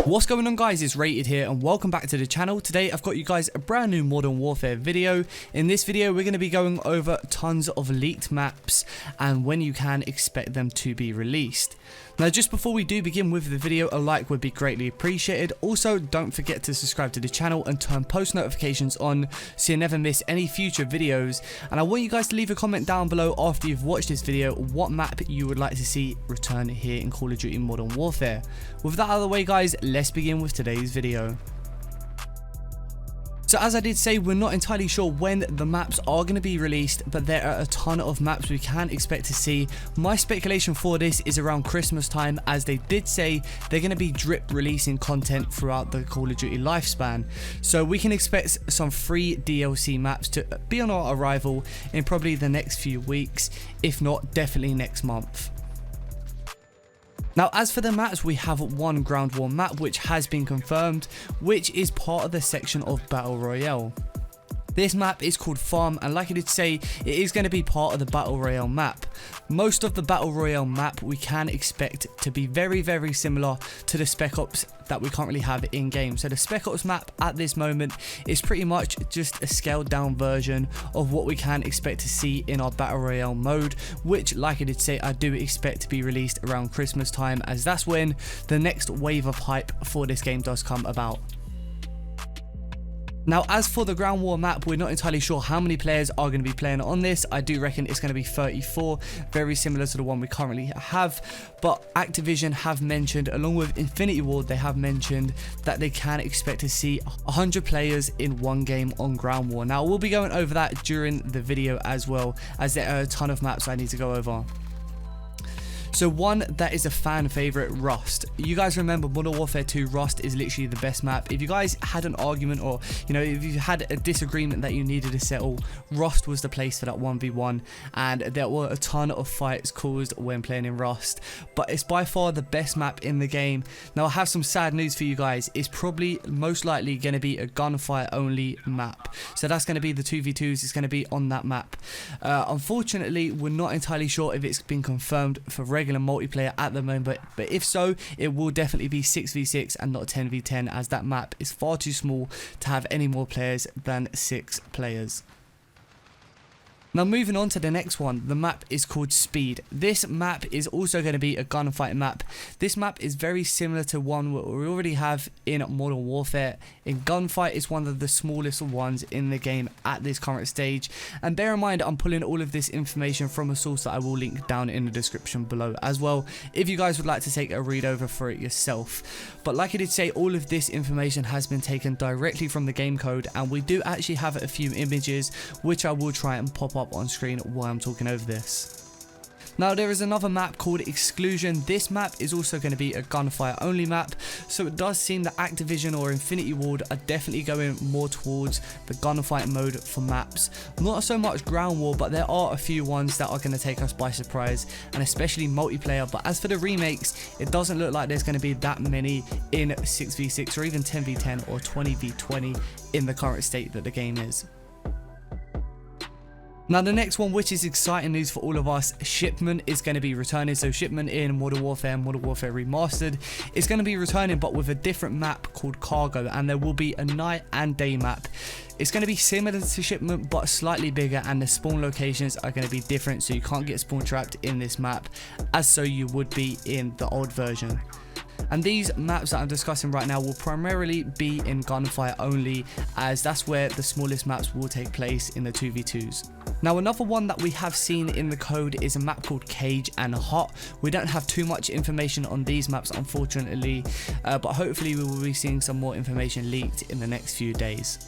What's going on, guys? It's Rated here and welcome back to the channel. Today I've got you guys a brand new Modern Warfare video. In this video we're going to be going over tons of leaked maps and when you can expect them to be released. Now, just before we do begin with the video, a like would be greatly appreciated. Also, don't forget to subscribe to the channel and turn post notifications on so you never miss any future videos. And I want you guys to leave a comment down below after you've watched this video what map you would like to see return here in Call of Duty Modern Warfare. With that out of the way, guys, let's begin with today's video. So as I did say, we're not entirely sure when the maps are going to be released, but there are a ton of maps we can expect to see. My speculation for this is around Christmas time, as they did say they're going to be drip releasing content throughout the Call of Duty lifespan. So we can expect some free DLC maps to be on our arrival in probably the next few weeks, if not definitely next month. Now, as for the maps, we have one Ground War map which has been confirmed, which is part of the section of Battle Royale. This map is called Farm, and like I did say, it is going to be part of the Battle Royale map. Most of the Battle Royale map we can expect to be very similar to the Spec Ops that we currently have in game. So the Spec Ops map at this moment is pretty much just a scaled down version of what we can expect to see in our Battle Royale mode, which, like I did say, I do expect to be released around Christmas time, as that's when the next wave of hype for this game does come about. Now, as for the Ground War map, we're not entirely sure how many players are going to be playing on this. I do reckon it's going to be 34, very similar to the one we currently have. But Activision have mentioned, along with Infinity Ward, they have mentioned that they can expect to see 100 players in one game on Ground War. Now, we'll be going over that during the video as well, as there are a ton of maps I need to go over. So one that is a fan favorite, Rust. You guys remember Modern Warfare 2, Rust is literally the best map. If you guys had an argument, or if you had a disagreement that you needed to settle, Rust was the place for that 1v1, and there were a ton of fights caused when playing in Rust. But it's by far the best map in the game. Now, I have some sad news for you guys. It's probably most likely going to be a gunfire only map. So that's going to be the 2v2s. It's going to be on that map. Unfortunately, we're not entirely sure if it's been confirmed for regular multiplayer at the moment, but if so, it will definitely be 6v6 and not 10v10, as that map is far too small to have any more players than 6 players. Now, moving on to the next one, the map is called Speed. This map is also going to be a gunfight map. This map is very similar to one we already have in Modern Warfare. In gunfight, it's one of the smallest ones in the game at this current stage. And bear in mind, I'm pulling all of this information from a source that I will link down in the description below as well, if you guys would like to take a read over for it yourself. But like I did say, all of this information has been taken directly from the game code, and we do actually have a few images which I will try and pop up on screen while I'm talking over this. Now, there is another map called Exclusion. This map is also going to be a gunfire only map, so it does seem that Activision or Infinity Ward are definitely going more towards the gunfight mode for maps. Not so much Ground War, but there are a few ones that are going to take us by surprise, and especially multiplayer. But as for the remakes, it doesn't look like there's going to be that many in 6v6 or even 10v10 or 20v20 in the current state that the game is. Now, the next one, which is exciting news for all of us, Shipment is going to be returning. So Shipment in Modern Warfare Remastered is going to be returning, but with a different map called Cargo, and there will be a night and day map. It's going to be similar to Shipment, but slightly bigger, and the spawn locations are going to be different, so you can't get spawn trapped in this map as so you would be in the old version. And these maps that I'm discussing right now will primarily be in gunfire only, as that's where the smallest maps will take place in the 2v2s. Now, another one that we have seen in the code is a map called Cage and Hot. We don't have too much information on these maps, unfortunately, but hopefully we will be seeing some more information leaked in the next few days.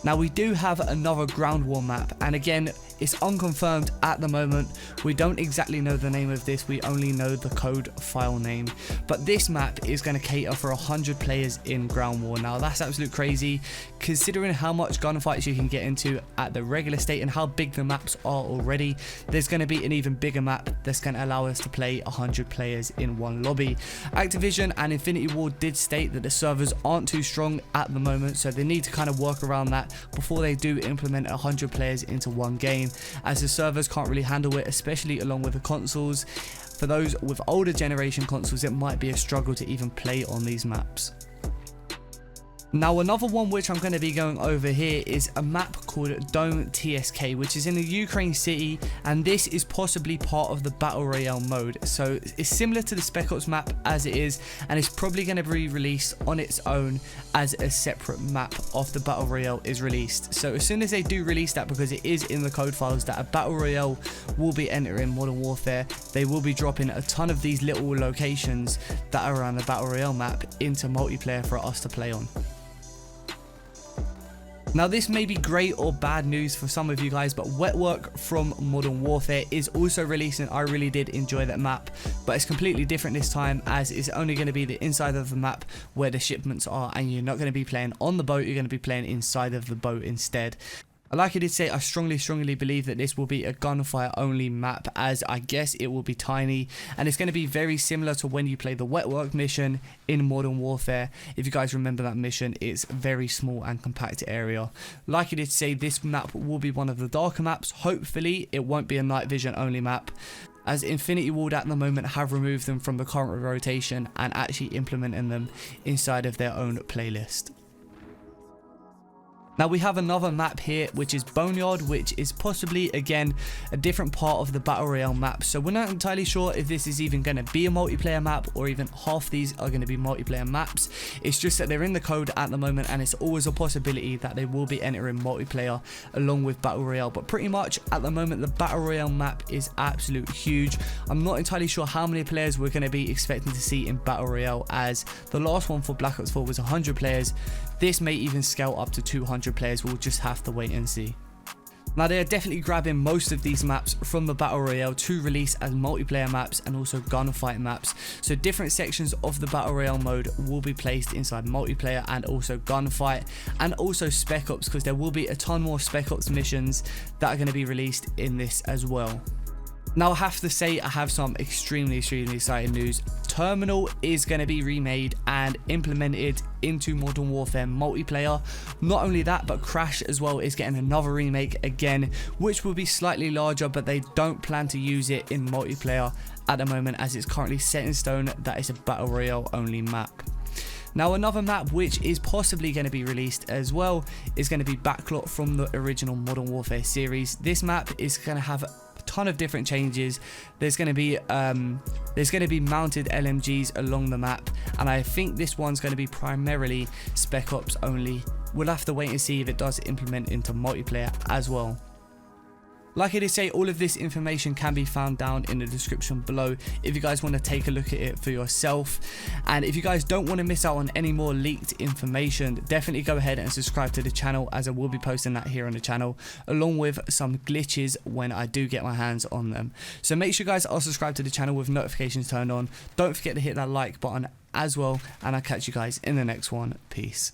Now, we do have another Ground War map, and again, it's unconfirmed at the moment. We don't exactly know the name of this, we only know the code file name. But this map is going to cater for 100 players in Ground War. Now, that's absolute crazy, considering how much gunfights you can get into at the regular state and how big the maps are already. There's going to be an even bigger map that's going to allow us to play 100 players in one lobby. Activision and Infinity Ward did state that the servers aren't too strong at the moment, so they need to kind of work around that before they do implement 100 players into one game, as the servers can't really handle it, especially along with the consoles. for those with older generation consoles, it might be a struggle to even play on these maps. Now another one which I'm going to be going over here is a map called Dome TSK, which is in a Ukraine city, and this is possibly part of the Battle Royale mode. So it's similar to the Spec Ops map as it is, and it's probably going to be released on its own as a separate map after Battle Royale is released. So as soon as they do release that, because it is in the code files that a Battle Royale will be entering Modern Warfare, they will be dropping a ton of these little locations that are around the Battle Royale map into multiplayer for us to play on. Now this may be great or bad news for some of you guys, but Wetwork from Modern Warfare is also releasing. I really did enjoy that map, but it's completely different this time, as it's only going to be the inside of the map where the shipments are, and you're not going to be playing on the boat, you're going to be playing inside of the boat instead. Like I did say, I strongly believe that this will be a gunfire only map, as I guess it will be tiny, and it's going to be very similar to when you play the Wetwork mission in Modern Warfare. If you guys remember that mission, it's a very small and compact area. Like I did say, this map will be one of the darker maps. Hopefully it won't be a night vision only map, as Infinity Ward at the moment have removed them from the current rotation and actually implementing them inside of their own playlist. Now we have another map here, which is Boneyard, which is possibly, again, a different part of the Battle Royale map. So we're not entirely sure if this is even going to be a multiplayer map, or even half these are going to be multiplayer maps. It's just that they're in the code at the moment, and it's always a possibility that they will be entering multiplayer along with Battle Royale. But pretty much at the moment, the Battle Royale map is absolutely huge. I'm not entirely sure how many players we're going to be expecting to see in Battle Royale, as the last one for Black Ops 4 was 100 players. This may even scale up to 200 players. We'll just have to wait and see. Now they are definitely grabbing most of these maps from the Battle Royale to release as multiplayer maps and also gunfight maps. So different sections of the Battle Royale mode will be placed inside multiplayer and also gunfight, and also Spec Ops, because there will be a ton more Spec Ops missions that are going to be released in this as well. Now I have to say, I have some extremely exciting news. Terminal is going to be remade and implemented into Modern Warfare multiplayer. Not only that, but Crash as well is getting another remake again, which will be slightly larger, but they don't plan to use it in multiplayer at the moment, as it's currently set in stone that it's a Battle Royale only map. Now another map which is possibly going to be released as well is going to be Backlot from the original Modern Warfare series. This map is going to have a ton of different changes. There's going to be mounted LMGs along the map, and I think this one's going to be primarily Spec Ops only. We'll have to wait and see if it does implement into multiplayer as well. Like I did say, all of this information can be found down in the description below if you guys want to take a look at it for yourself. And if you guys don't want to miss out on any more leaked information, definitely go ahead and subscribe to the channel, as I will be posting that here on the channel, along with some glitches when I do get my hands on them. So make sure you guys are subscribed to the channel with notifications turned on. Don't forget to hit that like button as well, and I'll catch you guys in the next one. Peace.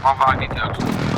Contact details.